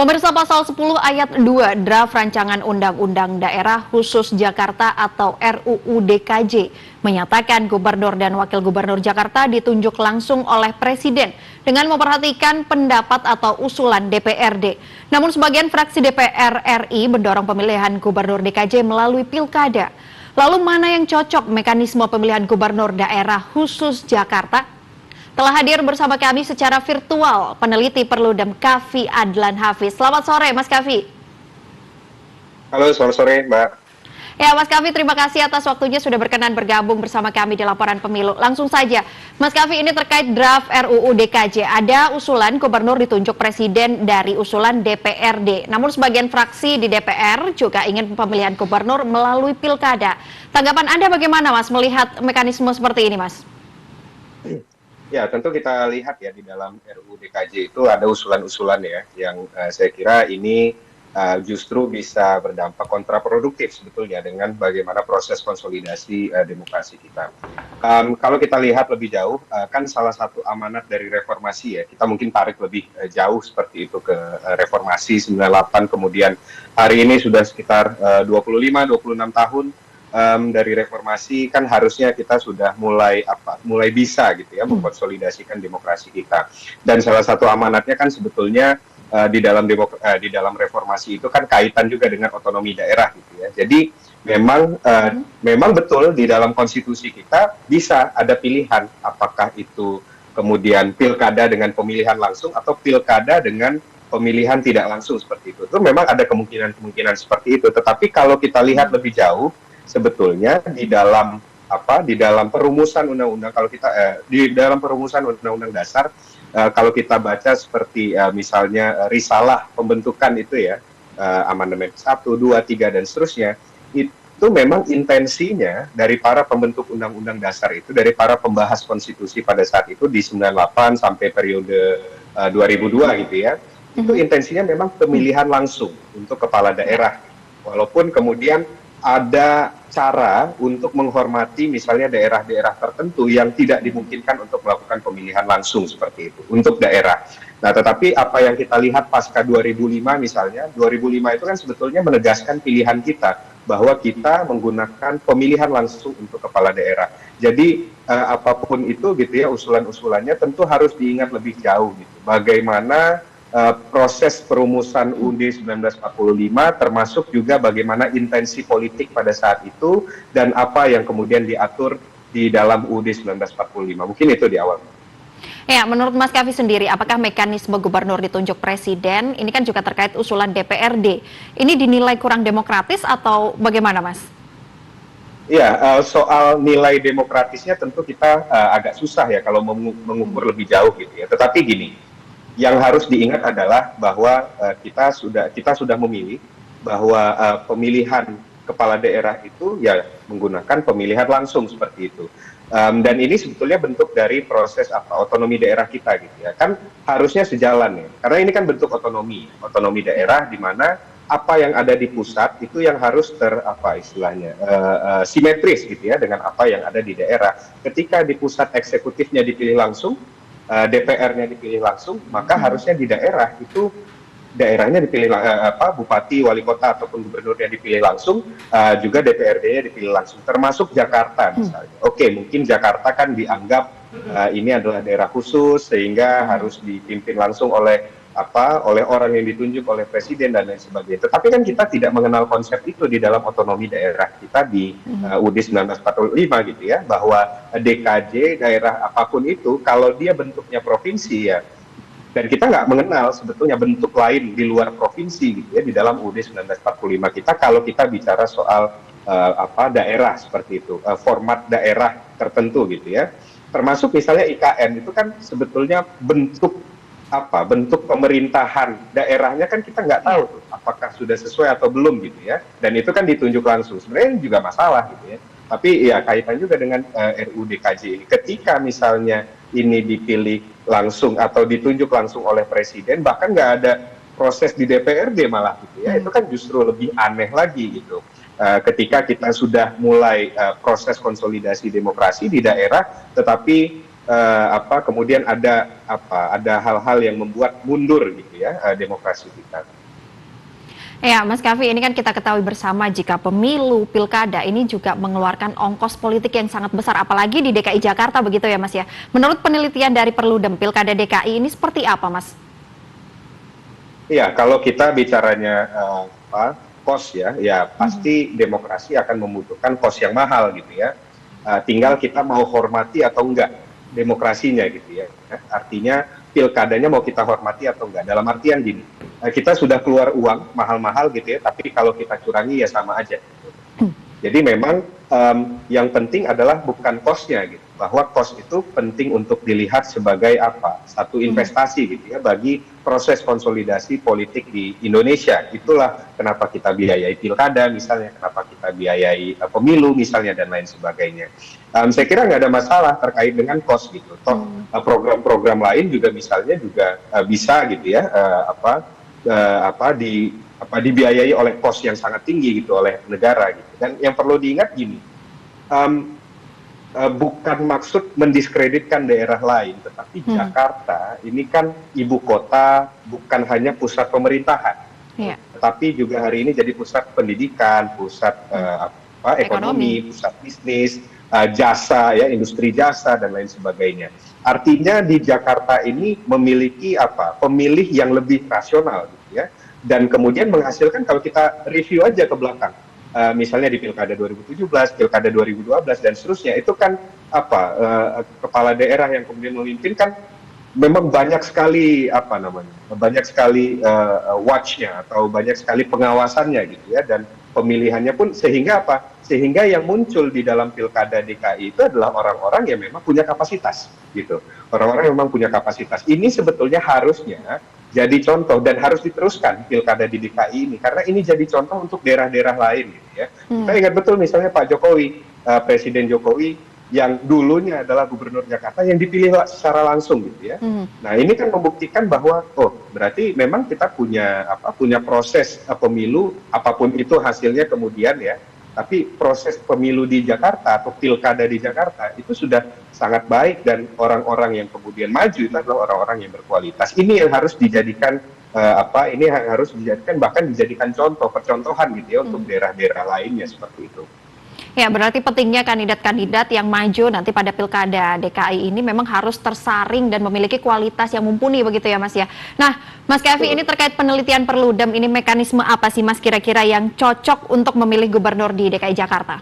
Pemirsa, pasal 10 ayat 2 draft rancangan Undang-Undang Daerah Khusus Jakarta atau RUU DKJ menyatakan gubernur dan wakil gubernur Jakarta ditunjuk langsung oleh Presiden dengan memperhatikan pendapat atau usulan DPRD. Namun sebagian fraksi DPR RI mendorong pemilihan gubernur DKJ melalui pilkada. Lalu mana yang cocok mekanisme pemilihan gubernur daerah khusus Jakarta? Telah hadir bersama kami secara virtual peneliti Perludem Kavi Adlan Hafiz. Selamat sore Mas Kavi. Halo, selamat sore Mbak. Ya Mas Kavi, terima kasih atas waktunya sudah berkenan bergabung bersama kami di Laporan Pemilu. Langsung saja, Mas Kavi, ini terkait draft RUU DKJ. Ada usulan gubernur ditunjuk presiden dari usulan DPRD. Namun sebagian fraksi di DPR juga ingin pemilihan gubernur melalui pilkada. Tanggapan Anda bagaimana Mas melihat mekanisme seperti ini Mas? Ya, tentu kita lihat ya di dalam RUU DKJ itu ada usulan-usulan ya yang saya kira ini justru bisa berdampak kontraproduktif sebetulnya dengan bagaimana proses konsolidasi demokrasi kita. Kalau kita lihat lebih jauh, kan salah satu amanat dari reformasi ya, kita mungkin tarik lebih jauh seperti itu ke reformasi 98, kemudian hari ini sudah sekitar 25-26 tahun. Dari reformasi kan harusnya kita sudah mulai bisa gitu ya mengkonsolidasikan demokrasi kita, dan salah satu amanatnya kan sebetulnya di dalam reformasi itu kan kaitan juga dengan otonomi daerah gitu ya. Jadi memang betul di dalam konstitusi kita bisa ada pilihan apakah itu kemudian pilkada dengan pemilihan langsung atau pilkada dengan pemilihan tidak langsung seperti itu. Itu memang ada kemungkinan seperti itu, tetapi kalau kita lihat lebih jauh sebetulnya di dalam perumusan undang-undang, kalau kita di dalam perumusan undang-undang dasar, kalau kita baca seperti misalnya risalah pembentukan itu ya, amandemen 1, 2, 3 dan seterusnya, itu memang intensinya dari para pembentuk undang-undang dasar itu, dari para pembahas konstitusi pada saat itu di 98 sampai periode 2002 gitu ya, itu intensinya memang pemilihan langsung untuk kepala daerah, walaupun kemudian ada cara untuk menghormati misalnya daerah-daerah tertentu yang tidak dimungkinkan untuk melakukan pemilihan langsung seperti itu untuk daerah. Nah, tetapi apa yang kita lihat pasca 2005 misalnya, 2005 itu kan sebetulnya menegaskan pilihan kita bahwa kita menggunakan pemilihan langsung untuk kepala daerah. Jadi apapun itu gitu ya, usulan-usulannya tentu harus diingat lebih jauh gitu. Bagaimana proses perumusan UUD 1945, termasuk juga bagaimana intensi politik pada saat itu dan apa yang kemudian diatur di dalam UUD 1945. Mungkin itu di awal. Ya, menurut Mas Kavi sendiri, apakah mekanisme gubernur ditunjuk presiden ini kan juga terkait usulan DPRD, ini dinilai kurang demokratis atau bagaimana Mas? Ya, soal nilai demokratisnya tentu kita agak susah ya kalau mengukur lebih jauh gitu ya. Tetapi gini, yang harus diingat adalah bahwa kita sudah memilih bahwa pemilihan kepala daerah itu ya menggunakan pemilihan langsung seperti itu, dan ini sebetulnya bentuk dari proses otonomi daerah kita gitu ya, kan harusnya sejalan ya, karena ini kan bentuk otonomi daerah di mana apa yang ada di pusat itu yang harus simetris gitu ya dengan apa yang ada di daerah. Ketika di pusat eksekutifnya dipilih langsung, DPR-nya dipilih langsung, maka harusnya di daerah itu daerahnya dipilih bupati, wali kota ataupun gubernurnya dipilih langsung, juga DPRD-nya dipilih langsung, termasuk Jakarta misalnya. Oke, mungkin Jakarta kan dianggap ini adalah daerah khusus sehingga harus dipimpin langsung oleh orang yang ditunjuk oleh presiden dan lain sebagainya. Tetapi kan kita tidak mengenal konsep itu di dalam otonomi daerah kita di UUD 1945 gitu ya, bahwa DKJ daerah apapun itu kalau dia bentuknya provinsi ya, dan kita nggak mengenal sebetulnya bentuk lain di luar provinsi gitu ya di dalam UUD 1945 kita, kalau kita bicara soal daerah seperti itu, format daerah tertentu gitu ya, termasuk misalnya IKN itu kan sebetulnya bentuk pemerintahan daerahnya kan kita nggak tahu tuh apakah sudah sesuai atau belum gitu ya, dan itu kan ditunjuk langsung, sebenarnya ini juga masalah gitu ya. Tapi ya kaitan juga dengan RUU DKJ ini, ketika misalnya ini dipilih langsung atau ditunjuk langsung oleh presiden, bahkan nggak ada proses di DPRD malah gitu ya, itu kan justru lebih aneh lagi gitu. Ketika kita sudah mulai proses konsolidasi demokrasi di daerah, tetapi kemudian ada hal-hal yang membuat mundur gitu ya demokrasi kita. Ya, Mas Kavi, ini kan kita ketahui bersama jika pemilu, pilkada ini juga mengeluarkan ongkos politik yang sangat besar, apalagi di DKI Jakarta begitu ya Mas ya. Menurut penelitian dari Perludem, pilkada DKI ini seperti apa Mas? Iya, kalau kita bicaranya kos ya pasti demokrasi akan membutuhkan kos yang mahal gitu ya. Tinggal kita mau hormati atau enggak demokrasinya gitu ya. Artinya pilkadanya mau kita hormati atau enggak. Dalam artian gini, kita sudah keluar uang mahal-mahal gitu ya, tapi kalau kita kurangi ya sama aja. Jadi memang yang penting adalah bukan kosnya gitu, bahwa kos itu penting untuk dilihat sebagai satu investasi gitu ya bagi proses konsolidasi politik di Indonesia. Itulah kenapa kita biayai pilkada misalnya, kenapa kita biayai pemilu misalnya dan lain sebagainya. Saya kira nggak ada masalah terkait dengan kos gitu. Toh program-program lain juga misalnya juga bisa gitu ya dibiayai oleh kos yang sangat tinggi gitu oleh negara gitu. Dan yang perlu diingat gini, bukan maksud mendiskreditkan daerah lain, tetapi Jakarta ini kan ibu kota, bukan hanya pusat pemerintahan, tetapi juga hari ini jadi pusat pendidikan, pusat ekonomi, pusat bisnis, jasa ya, industri jasa dan lain sebagainya. Artinya di Jakarta ini memiliki pemilih yang lebih rasional gitu ya, dan kemudian menghasilkan kalau kita review aja ke belakang. Misalnya di pilkada 2017, pilkada 2012 dan seterusnya, itu kan kepala daerah yang kemudian memimpin kan memang banyak sekali banyak sekali watch-nya atau banyak sekali pengawasannya gitu ya, dan pemilihannya pun sehingga yang muncul di dalam pilkada DKI itu adalah orang-orang yang memang punya kapasitas gitu, orang-orang yang memang punya kapasitas. Ini sebetulnya harusnya jadi contoh dan harus diteruskan pilkada di DKI ini, karena ini jadi contoh untuk daerah-daerah lain gitu ya. Kita ingat betul misalnya Pak Jokowi, Presiden Jokowi yang dulunya adalah Gubernur Jakarta yang dipilih secara langsung gitu ya. Nah ini kan membuktikan bahwa berarti memang kita punya proses pemilu, apapun itu hasilnya kemudian ya, tapi proses pemilu di Jakarta atau pilkada di Jakarta itu sudah sangat baik, dan orang-orang yang kemudian maju itu adalah orang-orang yang berkualitas. Ini yang harus dijadikan bahkan dijadikan percontohan gitu ya untuk daerah-daerah lainnya seperti itu. Ya, berarti pentingnya kandidat-kandidat yang maju nanti pada pilkada DKI ini memang harus tersaring dan memiliki kualitas yang mumpuni begitu ya Mas ya. Nah, Mas Kavi, ini terkait penelitian Perludem, ini mekanisme apa sih Mas kira-kira yang cocok untuk memilih gubernur di DKI Jakarta?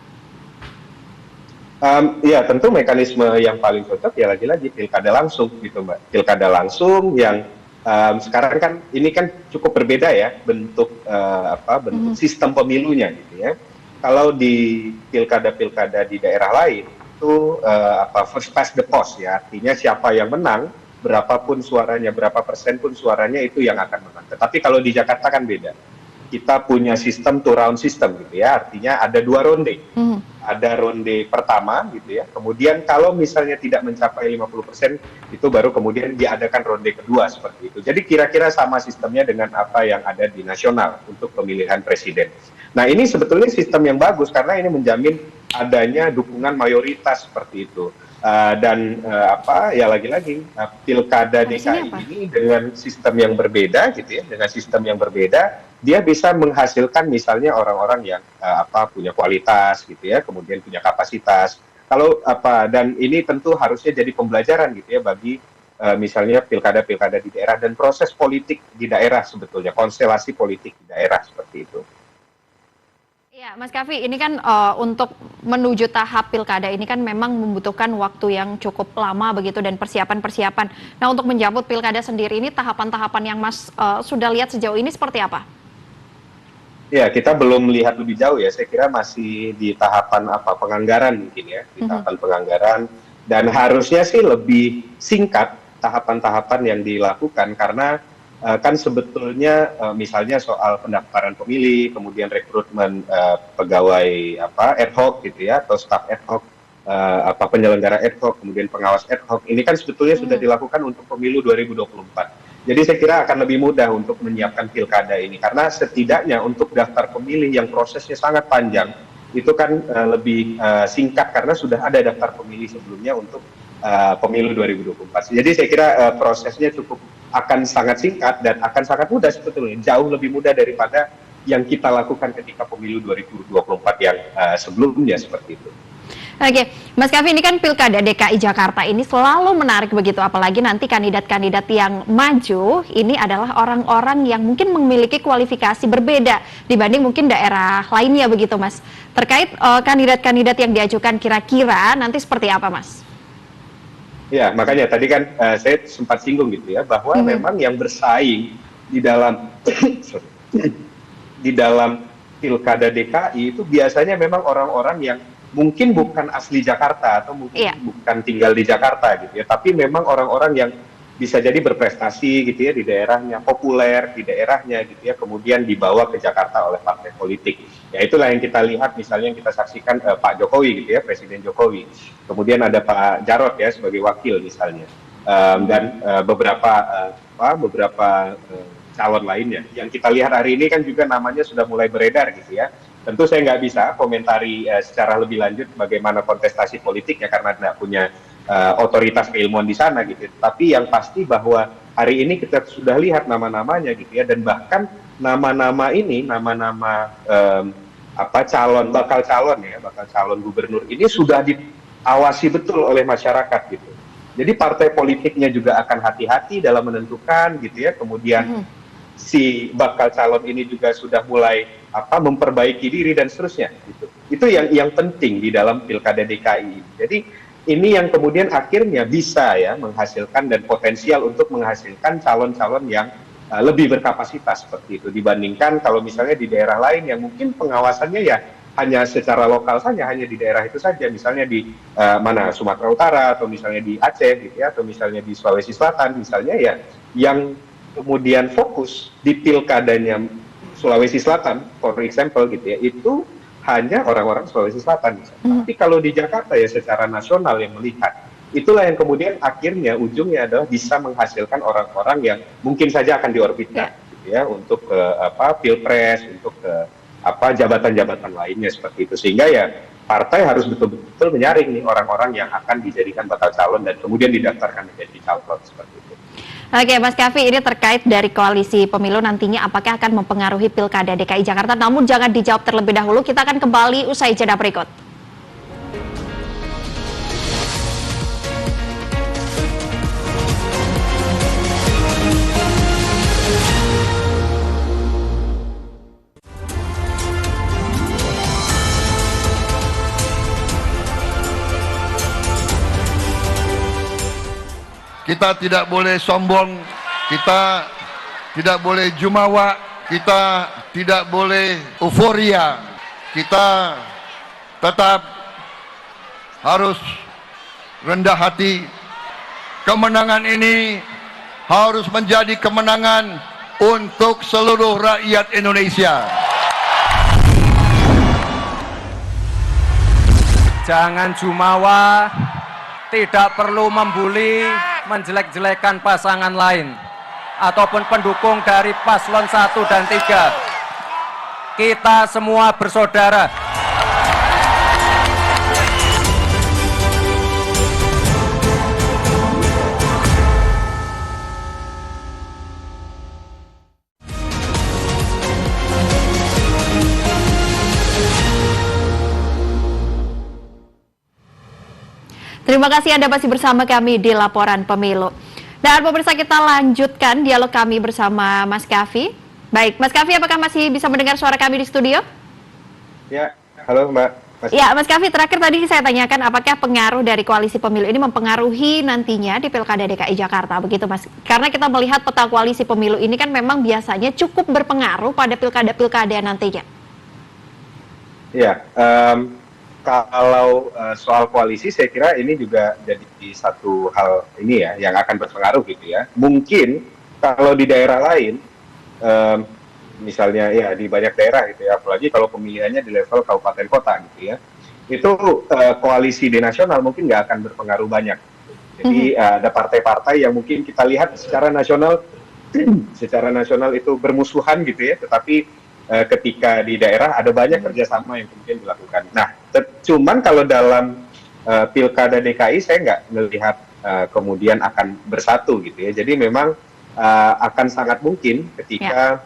Ya tentu mekanisme yang paling cocok ya lagi-lagi pilkada langsung gitu Mbak. Pilkada langsung yang sekarang kan ini kan cukup berbeda ya bentuk sistem pemilunya gitu ya. Kalau di pilkada-pilkada di daerah lain itu first past the post ya, artinya siapa yang menang, berapapun suaranya, berapa persen pun suaranya itu yang akan menang. Tetapi kalau di Jakarta kan beda. Kita punya sistem two round system gitu ya, artinya ada 2 ronde. Ada ronde pertama gitu ya, kemudian kalau misalnya tidak mencapai 50% itu baru kemudian diadakan ronde kedua seperti itu. Jadi kira-kira sama sistemnya dengan apa yang ada di nasional untuk pemilihan presiden. Nah ini sebetulnya sistem yang bagus karena ini menjamin adanya dukungan mayoritas seperti itu. Ya lagi-lagi pilkada DKI ini dengan sistem yang berbeda gitu ya, dengan sistem yang berbeda dia bisa menghasilkan misalnya orang-orang yang punya kualitas gitu ya, kemudian punya kapasitas. Dan ini tentu harusnya jadi pembelajaran gitu ya bagi misalnya pilkada-pilkada di daerah dan proses politik di daerah, sebetulnya konstelasi politik di daerah seperti itu. Ya, Mas Kavi, ini kan untuk menuju tahap pilkada ini kan memang membutuhkan waktu yang cukup lama begitu dan persiapan-persiapan. Nah, untuk menjemput pilkada sendiri ini tahapan-tahapan yang Mas sudah lihat sejauh ini seperti apa? Ya, kita belum melihat lebih jauh ya. Saya kira masih di tahapan penganggaran mungkin ya, di tahapan penganggaran, dan harusnya sih lebih singkat tahapan-tahapan yang dilakukan karena kan sebetulnya misalnya soal pendaftaran pemilih, kemudian rekrutmen pegawai ad hoc gitu ya, atau staf ad hoc, penyelenggara ad hoc, kemudian pengawas ad hoc, ini kan sebetulnya sudah dilakukan untuk pemilu 2024. Jadi saya kira akan lebih mudah untuk menyiapkan pilkada ini, karena setidaknya untuk daftar pemilih yang prosesnya sangat panjang, itu kan lebih singkat karena sudah ada daftar pemilih sebelumnya untuk pemilu 2024. Jadi saya kira prosesnya akan sangat singkat dan akan sangat mudah sebetulnya, jauh lebih mudah daripada yang kita lakukan ketika pemilu 2024 yang sebelumnya seperti itu. Oke, Mas Kavi, ini kan Pilkada DKI Jakarta ini selalu menarik begitu, apalagi nanti kandidat-kandidat yang maju ini adalah orang-orang yang mungkin memiliki kualifikasi berbeda dibanding mungkin daerah lainnya begitu, Mas. Terkait kandidat-kandidat yang diajukan kira-kira nanti seperti apa, Mas? Ya, makanya tadi kan saya sempat singgung gitu ya, bahwa memang yang bersaing di dalam di dalam Pilkada DKI itu biasanya memang orang-orang yang mungkin bukan asli Jakarta atau mungkin bukan tinggal di Jakarta gitu ya, tapi memang orang-orang yang bisa jadi berprestasi gitu ya di daerahnya, populer di daerahnya gitu ya, kemudian dibawa ke Jakarta oleh partai politik. Ya itulah yang kita lihat, misalnya yang kita saksikan Pak Jokowi gitu ya, Presiden Jokowi. Kemudian ada Pak Jarod ya sebagai wakil misalnya, dan beberapa calon lainnya. Yang kita lihat hari ini kan juga namanya sudah mulai beredar gitu ya. Tentu saya nggak bisa komentari secara lebih lanjut bagaimana kontestasi politiknya karena tidak punya otoritas keilmuan di sana gitu. Tapi yang pasti bahwa hari ini kita sudah lihat nama-namanya gitu ya, dan bahkan nama-nama ini, nama-nama bakal calon gubernur ini sudah diawasi betul oleh masyarakat gitu. Jadi partai politiknya juga akan hati-hati dalam menentukan gitu ya. Kemudian si bakal calon ini juga sudah mulai memperbaiki diri dan seterusnya gitu. Itu yang penting di dalam Pilkada DKI. Jadi ini yang kemudian akhirnya bisa ya menghasilkan dan potensial untuk menghasilkan calon-calon yang lebih berkapasitas seperti itu dibandingkan kalau misalnya di daerah lain yang mungkin pengawasannya ya hanya secara lokal saja, hanya di daerah itu saja, misalnya di Sumatera Utara atau misalnya di Aceh gitu ya, atau misalnya di Sulawesi Selatan misalnya ya, yang kemudian fokus di pilkadanya Sulawesi Selatan, for example gitu ya, itu hanya orang-orang Sulawesi Selatan. Tapi kalau di Jakarta ya secara nasional yang melihat, itulah yang kemudian akhirnya ujungnya adalah bisa menghasilkan orang-orang yang mungkin saja akan diorbitkan gitu ya, untuk pilpres, untuk jabatan-jabatan lainnya seperti itu. Sehingga ya partai harus betul-betul menyaring nih orang-orang yang akan dijadikan bakal calon dan kemudian didaftarkan menjadi calon seperti itu. Oke, Mas Kavi, ini terkait dari koalisi pemilu nantinya apakah akan mempengaruhi Pilkada DKI Jakarta? Namun jangan dijawab terlebih dahulu, kita akan kembali usai jeda berikut. Kita tidak boleh sombong, kita tidak boleh jumawa, kita tidak boleh euforia. Kita tetap harus rendah hati. Kemenangan ini harus menjadi kemenangan untuk seluruh rakyat Indonesia. Jangan jumawa, tidak perlu membuli, menjelek-jelekan pasangan lain ataupun pendukung dari paslon 1 dan 3. Kita semua bersaudara. Terima kasih Anda masih bersama kami di Laporan Pemilu. Dan pemirsa, kita lanjutkan dialog kami bersama Mas Kavi. Baik, Mas Kavi, apakah masih bisa mendengar suara kami di studio? Ya, halo Mbak. Ya, Mas Kavi, terakhir tadi saya tanyakan apakah pengaruh dari koalisi pemilu ini mempengaruhi nantinya di Pilkada DKI Jakarta, begitu Mas? Karena kita melihat peta koalisi pemilu ini kan memang biasanya cukup berpengaruh pada pilkada-pilkada nantinya. Ya, kalau soal koalisi saya kira ini juga jadi satu hal ini ya yang akan berpengaruh gitu ya. Mungkin kalau di daerah lain, misalnya ya di banyak daerah gitu ya, apalagi kalau pemilihannya di level kabupaten kota gitu ya, itu koalisi di nasional mungkin nggak akan berpengaruh banyak. Jadi ada partai-partai yang mungkin kita lihat secara nasional itu bermusuhan gitu ya, tetapi ketika di daerah ada banyak kerjasama yang kemudian dilakukan. Nah, cuman kalau dalam Pilkada DKI saya nggak melihat kemudian akan bersatu gitu ya. Jadi memang akan sangat mungkin ketika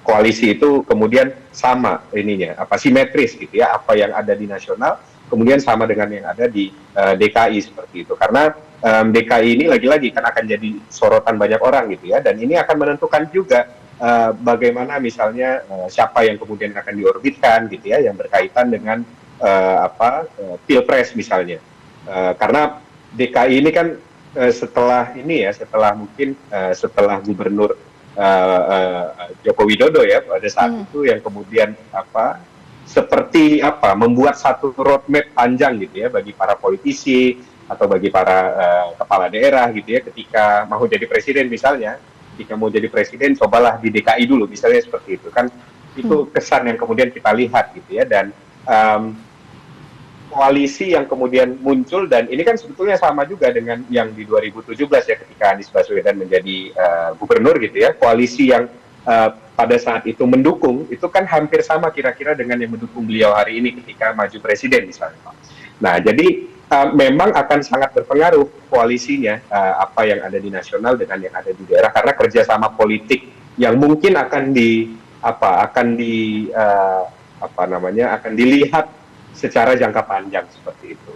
koalisi itu kemudian sama ininya, simetris gitu ya, apa yang ada di nasional kemudian sama dengan yang ada di DKI seperti itu. Karena DKI ini lagi-lagi kan akan jadi sorotan banyak orang gitu ya, dan ini akan menentukan juga bagaimana misalnya siapa yang kemudian akan diorbitkan gitu ya, yang berkaitan dengan pilpres misalnya. Karena DKI ini kan setelah mungkin setelah Gubernur Joko Widodo ya pada saat itu yang kemudian seperti membuat satu roadmap panjang gitu ya bagi para politisi atau bagi para kepala daerah gitu ya, ketika mau jadi presiden misalnya, ketika mau jadi presiden cobalah di DKI dulu misalnya, seperti itu kan. Itu kesan yang kemudian kita lihat gitu ya. Dan koalisi yang kemudian muncul, dan ini kan sebetulnya sama juga dengan yang di 2017 ya, ketika Anies Baswedan menjadi gubernur gitu ya. Koalisi yang pada saat itu mendukung itu kan hampir sama kira-kira dengan yang mendukung beliau hari ini ketika maju presiden misalnya. Nah, jadi memang akan sangat berpengaruh koalisinya, apa yang ada di nasional dengan yang ada di daerah, karena kerjasama politik yang mungkin akan dilihat secara jangka panjang seperti itu.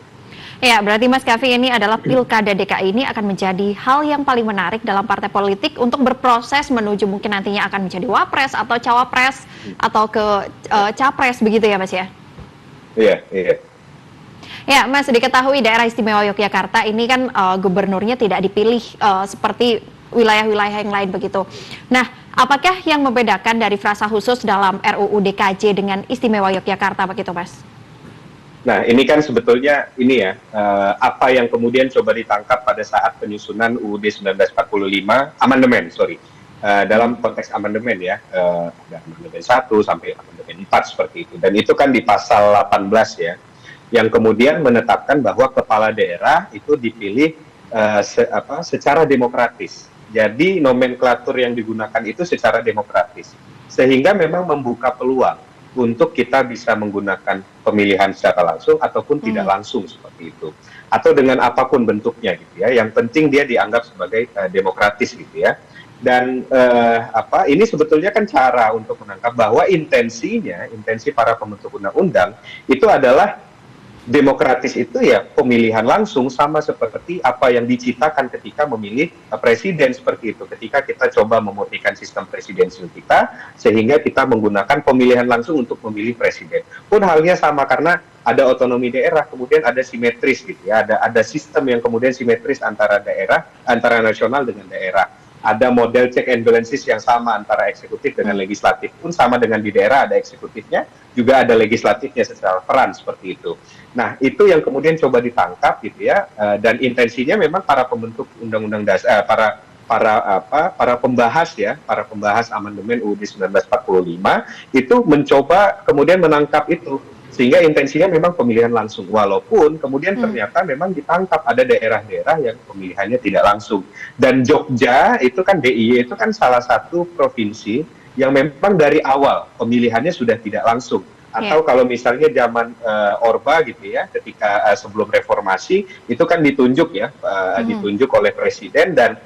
Ya, berarti Mas Kavi, ini adalah Pilkada DKI ini akan menjadi hal yang paling menarik dalam partai politik untuk berproses menuju mungkin nantinya akan menjadi wapres atau cawapres atau ke capres begitu ya Mas ya? Iya, iya. Ya, Mas, diketahui daerah istimewa Yogyakarta ini kan gubernurnya tidak dipilih seperti wilayah-wilayah yang lain begitu. Nah, apakah yang membedakan dari frasa khusus dalam RUU DKJ dengan istimewa Yogyakarta begitu, Mas? Nah, ini kan sebetulnya ini ya, apa yang kemudian coba ditangkap pada saat penyusunan UUD 1945, dalam konteks amandemen ya, dari amandemen 1 sampai amandemen 4 seperti itu. Dan itu kan di pasal 18 ya, yang kemudian menetapkan bahwa kepala daerah itu dipilih secara demokratis. Jadi nomenklatur yang digunakan itu secara demokratis, sehingga memang membuka peluang untuk kita bisa menggunakan pemilihan secara langsung ataupun tidak langsung seperti itu, atau dengan apapun bentuknya gitu ya. Yang penting dia dianggap sebagai demokratis gitu ya. Dan ini sebetulnya kan cara untuk menangkap bahwa intensi para pembentuk undang-undang itu adalah demokratis, itu ya pemilihan langsung, sama seperti apa yang diciptakan ketika memilih presiden seperti itu. Ketika kita coba memurnikan sistem presidensial kita, sehingga kita menggunakan pemilihan langsung untuk memilih presiden. Pun halnya sama, karena ada otonomi daerah, kemudian ada simetris gitu ya. Ada sistem yang kemudian simetris antara daerah, antara nasional dengan daerah. Ada model check and balances yang sama antara eksekutif dengan legislatif, pun sama dengan di daerah ada eksekutifnya, juga ada legislatifnya secara peran seperti itu. Nah, itu yang kemudian coba ditangkap gitu ya, dan intensinya memang para pembentuk undang-undang dasar, para pembahas amandemen UUD 1945 itu mencoba kemudian menangkap itu, sehingga intensinya memang pemilihan langsung, walaupun kemudian ternyata memang ditangkap ada daerah-daerah yang pemilihannya tidak langsung. Dan Jogja itu kan, DIY itu kan salah satu provinsi yang memang dari awal pemilihannya sudah tidak langsung. Atau kalau misalnya zaman Orba gitu ya, ketika sebelum reformasi itu kan ditunjuk ya, ditunjuk oleh presiden, dan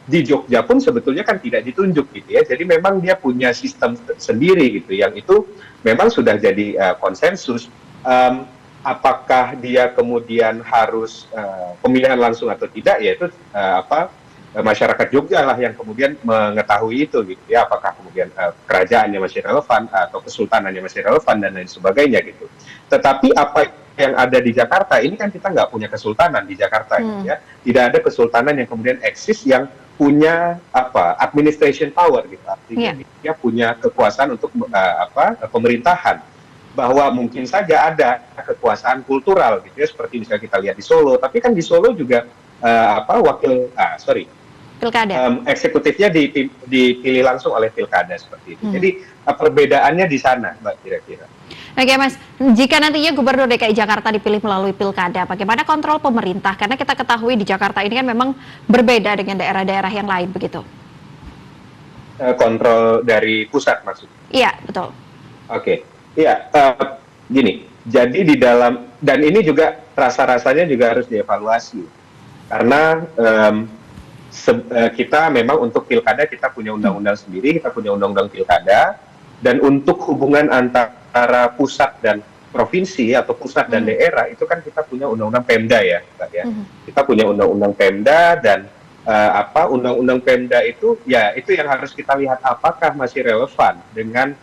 di Jogja pun sebetulnya kan tidak ditunjuk gitu ya. Jadi memang dia punya sistem sendiri gitu, yang itu memang sudah jadi konsensus. Apakah dia kemudian harus pemilihan langsung atau tidak, yaitu masyarakat Jogja lah yang kemudian mengetahui itu gitu ya, apakah kemudian kerajaannya masih relevan atau kesultanannya masih relevan dan lain sebagainya gitu. Tetapi apa yang ada di Jakarta ini kan, kita nggak punya kesultanan di Jakarta gitu ya, tidak ada kesultanan yang kemudian eksis yang punya administration power gitu, artinya dia punya kekuasaan untuk pemerintahan. Bahwa mungkin saja ada kekuasaan kultural gitu ya, seperti misalnya kita lihat di Solo, tapi kan di Solo juga Pilkada. Eksekutifnya dipilih langsung oleh pilkada seperti itu. Jadi perbedaannya di sana, Mbak, kira-kira. Oke, Mas, jika nantinya Gubernur DKI Jakarta dipilih melalui pilkada, bagaimana kontrol pemerintah? Karena kita ketahui di Jakarta ini kan memang berbeda dengan daerah-daerah yang lain begitu. Kontrol dari pusat maksudnya? Iya, betul. Oke. Iya, gini. Jadi di dalam, dan ini juga rasa-rasanya juga harus dievaluasi. Karena kita memang untuk pilkada kita punya undang-undang sendiri, kita punya undang-undang pilkada, dan untuk hubungan antara pusat dan provinsi atau pusat dan daerah itu kan kita punya undang-undang Pemda ya, Mbak, ya. Kita punya undang-undang Pemda dan undang-undang Pemda itu ya itu yang harus kita lihat apakah masih relevan dengan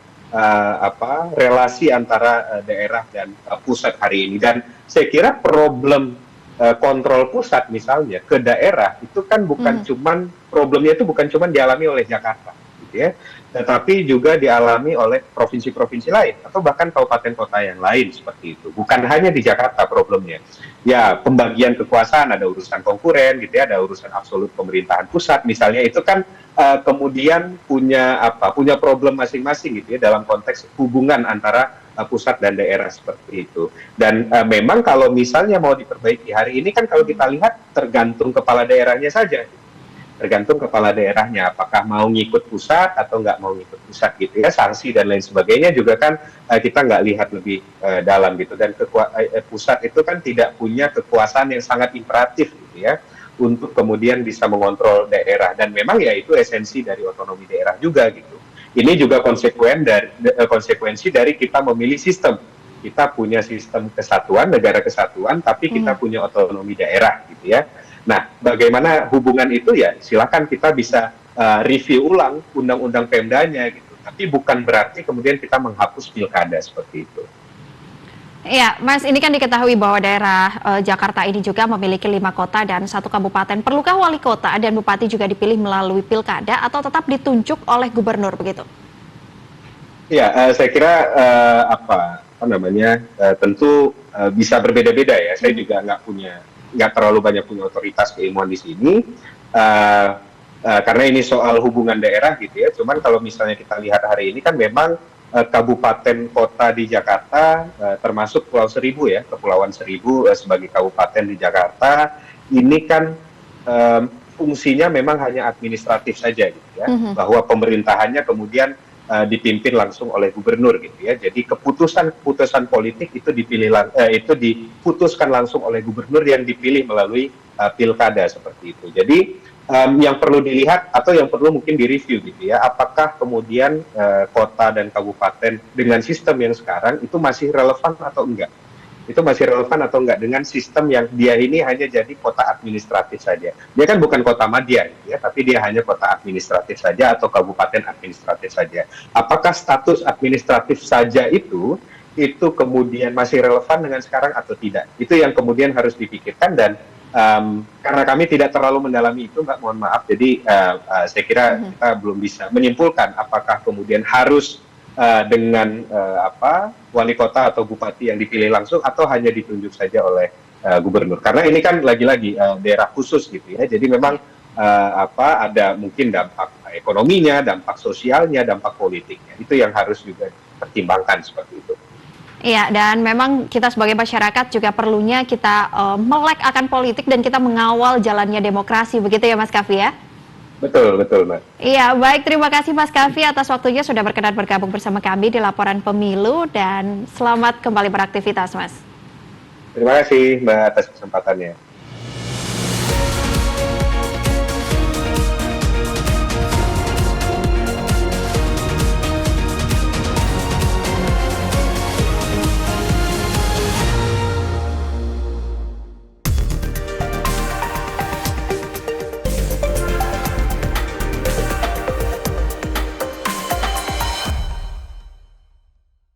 relasi antara daerah dan pusat hari ini. Dan saya kira problem kontrol pusat misalnya ke daerah itu kan bukan cuman problemnya itu bukan cuman dialami oleh Jakarta gitu ya, tetapi juga dialami oleh provinsi-provinsi lain atau bahkan kabupaten kota yang lain seperti itu. Bukan hanya di Jakarta problemnya. Ya, pembagian kekuasaan, ada urusan konkuren gitu ya, ada urusan absolut pemerintahan pusat misalnya, itu kan kemudian punya problem masing-masing gitu ya dalam konteks hubungan antara pusat dan daerah seperti itu. Dan memang kalau misalnya mau diperbaiki hari ini kan kalau kita lihat tergantung kepala daerahnya saja. Tergantung kepala daerahnya apakah mau ngikut pusat atau nggak mau ngikut pusat gitu ya. Sanksi dan lain sebagainya juga kan kita nggak lihat lebih dalam gitu. Dan pusat itu kan tidak punya kekuasaan yang sangat imperatif gitu ya untuk kemudian bisa mengontrol daerah. Dan memang ya itu esensi dari otonomi daerah juga gitu. Ini juga konsekuensi dari kita memilih sistem. Kita punya sistem kesatuan, negara kesatuan, tapi kita punya otonomi daerah gitu ya. Nah, bagaimana hubungan itu ya silakan kita bisa review ulang undang-undang Pemdanya gitu. Tapi bukan berarti kemudian kita menghapus pilkada seperti itu. Iya, Mas, ini kan diketahui bahwa daerah Jakarta ini juga memiliki 5 kota dan 1 kabupaten. Perlukah wali kota dan bupati juga dipilih melalui pilkada atau tetap ditunjuk oleh gubernur begitu? Ya, saya kira tentu bisa berbeda-beda ya. Saya juga nggak terlalu banyak punya otoritas keilmuan di sini. Karena ini soal hubungan daerah gitu ya. Cuman kalau misalnya kita lihat hari ini kan memang kabupaten kota di Jakarta termasuk Pulau Seribu ya, Kepulauan Seribu sebagai kabupaten di Jakarta ini kan fungsinya memang hanya administratif saja gitu ya, bahwa pemerintahannya kemudian dipimpin langsung oleh gubernur gitu ya. Jadi keputusan politik itu diputuskan langsung oleh gubernur yang dipilih melalui pilkada seperti itu. Jadi yang perlu dilihat atau yang perlu mungkin direview gitu ya, apakah kemudian kota dan kabupaten dengan sistem yang sekarang itu masih relevan atau enggak? Itu masih relevan atau enggak dengan sistem yang dia ini hanya jadi kota administratif saja. Dia kan bukan kota madya gitu ya, tapi dia hanya kota administratif saja atau kabupaten administratif saja. Apakah status administratif saja itu kemudian masih relevan dengan sekarang atau tidak? Itu yang kemudian harus dipikirkan. Dan karena kami tidak terlalu mendalami itu, Mbak, mohon maaf. Jadi saya kira kita belum bisa menyimpulkan apakah kemudian harus dengan wali kota atau bupati yang dipilih langsung atau hanya ditunjuk saja oleh gubernur. Karena ini kan lagi-lagi daerah khusus gitu ya. Jadi memang ada mungkin dampak ekonominya, dampak sosialnya, dampak politiknya. Itu yang harus juga dipertimbangkan seperti itu. Iya, dan memang kita sebagai masyarakat juga perlunya kita melek akan politik dan kita mengawal jalannya demokrasi, begitu ya Mas Kavi ya? Betul, Mbak. Iya, baik, terima kasih Mas Kavi atas waktunya sudah berkenan bergabung bersama kami di Laporan Pemilu dan selamat kembali beraktivitas, Mas. Terima kasih Mbak atas kesempatannya.